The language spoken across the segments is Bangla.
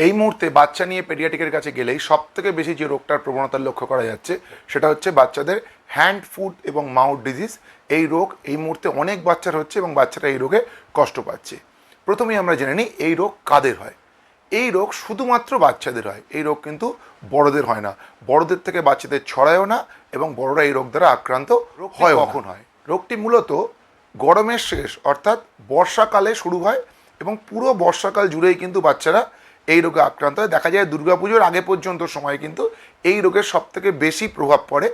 এই মুহূর্তে বাচ্চা নিয়ে পেডিয়াট্রিকের কাছে গেলেই সবথেকে বেশি যে রোগটার প্রবণতা লক্ষ্য করা যাচ্ছে সেটা হচ্ছে বাচ্চাদের হ্যান্ড ফুট এবং মাউথ ডিজিজ। এই রোগ এই মুহূর্তে অনেক বাচ্চার হচ্ছে এবং বাচ্চারা এই রোগে কষ্ট পাচ্ছে। প্রথমেই আমরা জেনে নিই এই রোগ কাদের হয়। এই রোগ শুধুমাত্র বাচ্চাদের হয়, এই রোগ কিন্তু বড়দের হয় না। বড়দের থেকে বাচ্চাদের ছড়ায়ও না এবং বড়রা এই রোগ দ্বারা আক্রান্ত হয়। কখন হয়? রোগটি মূলত গরমের শেষ অর্থাৎ বর্ষাকালে শুরু হয় এবং পুরো বর্ষাকাল জুড়েই কিন্তু বাচ্চারা এই রোগে আক্রান্ত হয়। দেখা যায় দুর্গাপুজোর আগে পর্যন্ত সময় কিন্তু এই রোগের সবথেকে বেশি প্রভাব পড়ে।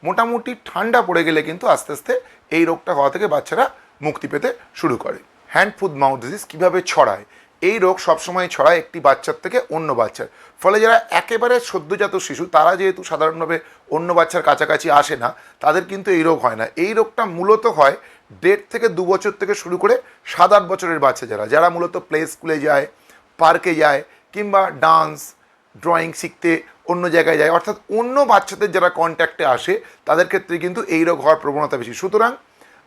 মোটামুটি ঠান্ডা পড়ে গেলে কিন্তু আস্তে আস্তে এই রোগটা হওয়া থেকে বাচ্চারা মুক্তি পেতে শুরু করে। হ্যান্ড ফুট মাউথ ডিজিজ কীভাবে ছড়ায়? এই রোগ সবসময় ছড়ায় একটি বাচ্চার থেকে অন্য বাচ্চার। ফলে যারা একেবারে সদ্যজাত শিশু তারা যেহেতু সাধারণভাবে অন্য বাচ্চার কাছাকাছি আসে না, তাদের কিন্তু এই রোগ হয় না। এই রোগটা মূলত হয় 1.5 থেকে 2 বছর থেকে শুরু করে 7-8 বছরের বাচ্চা যারা মূলত প্লে স্কুলে যায়, পার্কে যায় কিংবা ডান্স ড্রয়িং শিখতে অন্য জায়গায় যায়, অর্থাৎ অন্য বাচ্চাদের যারা কন্ট্যাক্টে আসে তাদের ক্ষেত্রে কিন্তু এই রোগ হওয়ার প্রবণতা বেশি। সুতরাং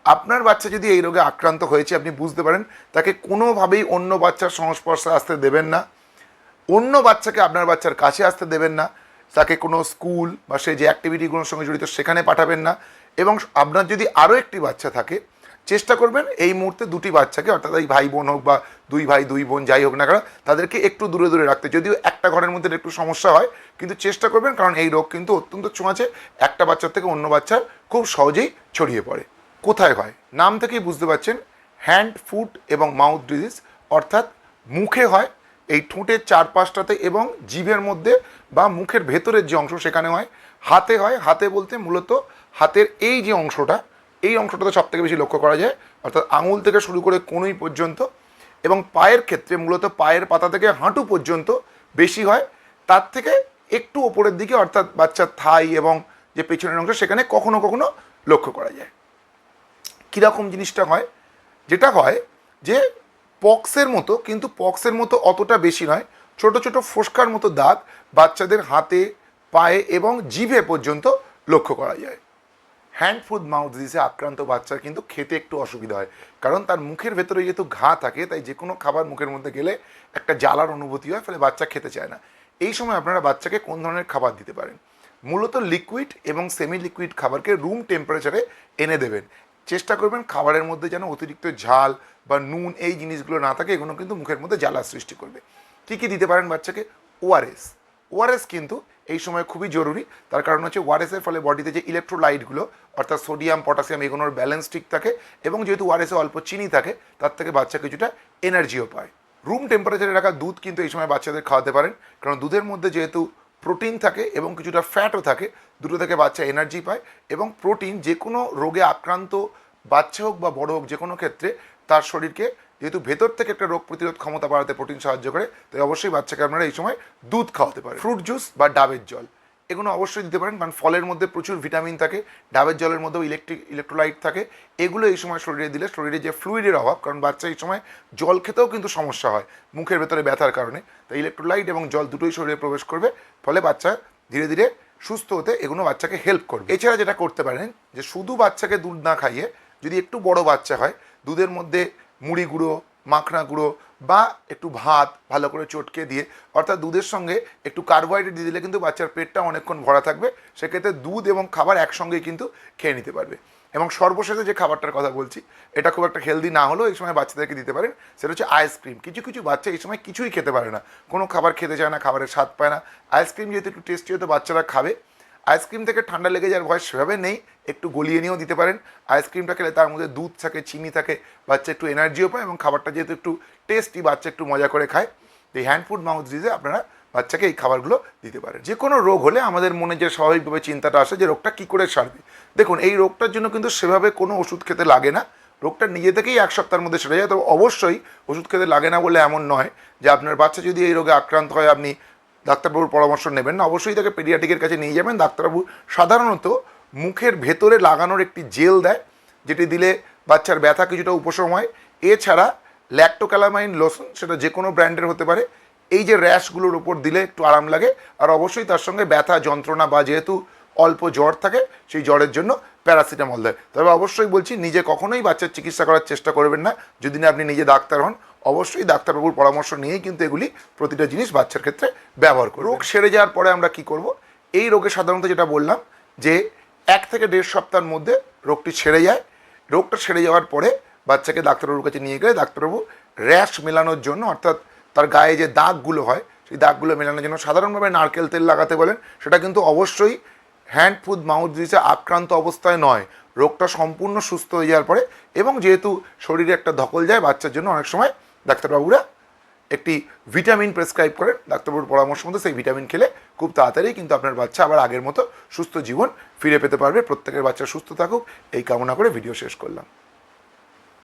আপনার বাচ্চা যদি এই রোগে আক্রান্ত হয়েছে আপনি বুঝতে পারেন, তাকে কোনোভাবেই অন্য বাচ্চার সংস্পর্শে আসতে দেবেন না, অন্য বাচ্চাকে আপনার বাচ্চার কাছে আসতে দেবেন না, তাকে কোনো স্কুল বা সে যে অ্যাক্টিভিটিগুলোর সঙ্গে জড়িত সেখানে পাঠাবেন না। এবং আপনার যদি আরও একটি বাচ্চা থাকে চেষ্টা করবেন এই মুহূর্তে দুটি বাচ্চাকে, অর্থাৎ এই ভাই বোন হোক বা 2 ভাই 2 বোন যাই হোক না কেন, তাদেরকে একটু দূরে দূরে রাখতে। যদিও একটা ঘরের মধ্যে একটু সমস্যা হয় কিন্তু চেষ্টা করবেন, কারণ এই রোগ কিন্তু অত্যন্ত ছোঁয়াচে, একটা বাচ্চার থেকে অন্য বাচ্চার খুব সহজেই ছড়িয়ে পড়ে। কোথায় হয়? নাম থেকেই বুঝতে পারছেন, হ্যান্ড ফুট এবং মাউথ ডিজিজ, অর্থাৎ মুখে হয়, এই ঠোঁটের চারপাশটাতে এবং জিভের মধ্যে বা মুখের ভেতরের যে অংশ সেখানে হয়। হাতে হয়, হাতে বলতে মূলত হাতের এই যে অংশটা, এই অংশটাতে সব থেকে বেশি লক্ষ্য করা যায়, অর্থাৎ আঙুল থেকে শুরু করে কনুই পর্যন্ত। এবং পায়ের ক্ষেত্রে মূলত পায়ের পাতা থেকে হাঁটু পর্যন্ত বেশি হয়, তার থেকে একটু ওপরের দিকে অর্থাৎ বাচ্চার থাই এবং যে পেছনের অংশ সেখানে কখনো কখনো লক্ষ্য করা যায়। কীরকম জিনিসটা হয়? যেটা হয় যে পক্সের মতো, কিন্তু পক্সের মতো অতটা বেশি নয়, ছোট ছোট ফোস্কার মতো দাগ বাচ্চাদের হাতে, পায়ে এবং জিভে পর্যন্ত লক্ষ্য করা যায়। হ্যান্ড ফুট মাউথ ডিজিজে আক্রান্ত বাচ্চার কিন্তু খেতে একটু অসুবিধা হয়, কারণ তার মুখের ভেতরে যেহেতু ঘা থাকে তাই যে কোনো খাবার মুখের মধ্যে গেলে একটা জ্বালার অনুভূতি হয়, ফলে বাচ্চা খেতে চায় না। এই সময় আপনারা বাচ্চাকে কোন ধরনের খাবার দিতে পারেন? মূলত লিকুইড এবং সেমি লিকুইড খাবারকে রুম টেম্পারেচারে এনে দেবেন। চেষ্টা করবেন খাবারের মধ্যে যেন অতিরিক্ত ঝাল বা নুন এই জিনিসগুলো না থাকে, এগুলো কিন্তু মুখের মধ্যে জ্বালার সৃষ্টি করবে। কী কী দিতে পারেন বাচ্চাকে? ওআরএস কিন্তু এই সময় খুবই জরুরি। তার কারণ হচ্ছে ওআরএসের ফলে বডিতে যে ইলেকট্রোলাইটগুলো অর্থাৎ সোডিয়াম পটাশিয়াম এগুলোর ব্যালেন্স ঠিক থাকে এবং যেহেতু ওআরএসে অল্প চিনি থাকে তার থেকে বাচ্চা কিছুটা এনার্জিও পায়। রুম টেম্পারেচারে রাখা দুধ কিন্তু এই সময় বাচ্চাদের খাওয়াতে পারেন, কারণ দুধের মধ্যে যেহেতু প্রোটিন থাকে এবং কিছুটা ফ্যাটও থাকে, দুটো থেকে বাচ্চা এনার্জি পায়। এবং প্রোটিন যে কোনো রোগে আক্রান্ত বাচ্চা হোক বা বড় হোক যে কোনো ক্ষেত্রে তার শরীরকে যেহেতু ভেতর থেকে একটা রোগ প্রতিরোধ ক্ষমতা বাড়াতে প্রোটিন সাহায্য করে, তাই অবশ্যই বাচ্চাকে আপনারা এই সময় দুধ খাওয়াতে পারেন। ফ্রুট জুস বা ডাবের জল এগুলো অবশ্যই দিতে পারেন, কারণ ফলের মধ্যে প্রচুর ভিটামিন থাকে, ডাবের জলের মধ্যেও ইলেকট্রোলাইট থাকে। এগুলো এই সময় শরীরে দিলে শরীরে যে ফ্লুইডের অভাব, কারণ বাচ্চা এই সময় জল খেতেও কিন্তু সমস্যা হয় মুখের ভেতরে ব্যথার কারণে, তাই ইলেকট্রোলাইট এবং জল দুটোই শরীরে প্রবেশ করবে, ফলে বাচ্চা ধীরে ধীরে সুস্থ হতে এগুলো বাচ্চাকে হেল্প করবে। এছাড়া যেটা করতে পারেন যে শুধু বাচ্চাকে দুধ না খাইয়ে যদি একটু বড় বাচ্চা হয়, দুধের মধ্যে মুড়ি গুঁড়ো, মাখনা গুঁড়ো বা একটু ভাত ভালো করে চটকে দিয়ে, অর্থাৎ দুধের সঙ্গে একটু কার্বোহাইড্রেট দিয়ে দিলে কিন্তু বাচ্চার পেটটা অনেকক্ষণ ভরা থাকবে। সেক্ষেত্রে দুধ এবং খাবার একসঙ্গেই কিন্তু খেয়ে নিতে পারবে। এবং সর্বশেষে যে খাবারটার কথা বলছি এটা খুব একটা হেলদি না হলেও এই সময় বাচ্চাদেরকে দিতে পারেন, সেটা হচ্ছে আইসক্রিম। কিছু কিছু বাচ্চা এই সময় কিছুই খেতে পারে না, কোনো খাবার খেতে চায় না, খাবারের স্বাদ পায় না। আইসক্রিম যেহেতু একটু টেস্টি হতো বাচ্চারা খাবে। আইসক্রিম থেকে ঠান্ডা লেগে যাওয়ার ভয় সেভাবে নেই, একটু গলিয়ে নিয়েও দিতে পারেন। আইসক্রিমটা খেলে তার মধ্যে দুধ থাকে, চিনি থাকে, বাচ্চা একটু এনার্জিও পায় এবং খাবারটা যেহেতু একটু টেস্টি বাচ্চা একটু মজা করে খায়। এই হ্যান্ড ফুট মাউথ ডিজিজে আপনারা বাচ্চাকে এই খাবারগুলো দিতে পারেন। যে কোনো রোগ হলে আমাদের মনে যে স্বাভাবিকভাবে চিন্তাটা আসে যে রোগটা কী করে সারবে, দেখুন এই রোগটার জন্য কিন্তু সেভাবে কোনো ওষুধ খেতে লাগে না, রোগটা নিজে থেকেই 1 সপ্তাহের মধ্যে সেরে যায়। তবে অবশ্যই ওষুধ খেতে লাগে না বলে এমন নয় যে আপনার বাচ্চা যদি এই রোগে আক্রান্ত হয় আপনি ডাক্তারবাবুর পরামর্শ নেবেন না, অবশ্যই তাকে পেডিয়াট্রিকের কাছে নিয়ে যাবেন। ডাক্তারবাবু সাধারণত মুখের ভেতরে লাগানোর একটি জেল দেয়, যেটি দিলে বাচ্চার ব্যথা কিছুটা উপশম হয়। এছাড়া ল্যাক্টোক্যালামাইন লোশন, সেটা যে কোনো ব্র্যান্ডের হতে পারে, এই যে র্যাশগুলোর উপর দিলে একটু আরাম লাগে। আর অবশ্যই তার সঙ্গে ব্যথা যন্ত্রণা বা যেহেতু অল্প জ্বর থাকে সেই জ্বরের জন্য প্যারাসিটামল দেয়। তবে অবশ্যই বলছি নিজে কখনোই বাচ্চার চিকিৎসা করার চেষ্টা করবেন না যদি না আপনি নিজে ডাক্তার হন। অবশ্যই ডাক্তারবাবুর পরামর্শ নিয়েই কিন্তু এগুলি প্রতিটা জিনিস বাচ্চার ক্ষেত্রে ব্যবহার করব। রোগ সেরে যাওয়ার পরে আমরা কি করব, এই রোগে সাধারণত যেটা বললাম যে 1 থেকে 1.5 সপ্তাহের মধ্যে রোগটি সেরে যায়। রোগটা সেরে যাওয়ার পরে বাচ্চাকে ডাক্তারবাবুর কাছে নিয়ে গেলে ডাক্তারবাবু র্যাশ মেলানোর জন্য, অর্থাৎ তার গায়ে যে দাগগুলো হয় সেই দাগগুলো মেলানোর জন্য সাধারণভাবে নারকেল তেল লাগাতে বলেন। সেটা কিন্তু অবশ্যই হ্যান্ড ফুড মাউথ ডিজিজে আক্রান্ত অবস্থায় নয়, রোগটা সম্পূর্ণ সুস্থ হয়ে যাওয়ার পরে। এবং যেহেতু শরীরে একটা ধকল যায় বাচ্চার জন্য, অনেক সময় ডাক্তারবাবুরা একটি ভিটামিন প্রেসক্রাইব করেন, ডাক্তারবাবুর পরামর্শ মতো সেই ভিটামিন খেলে খুব তাড়াতাড়ি কিন্তু আপনার বাচ্চা আবার আগের মতো সুস্থ জীবন ফিরে পেতে পারবে। প্রত্যেকের বাচ্চা সুস্থ থাকুক এই কামনা করে ভিডিও শেষ করলাম।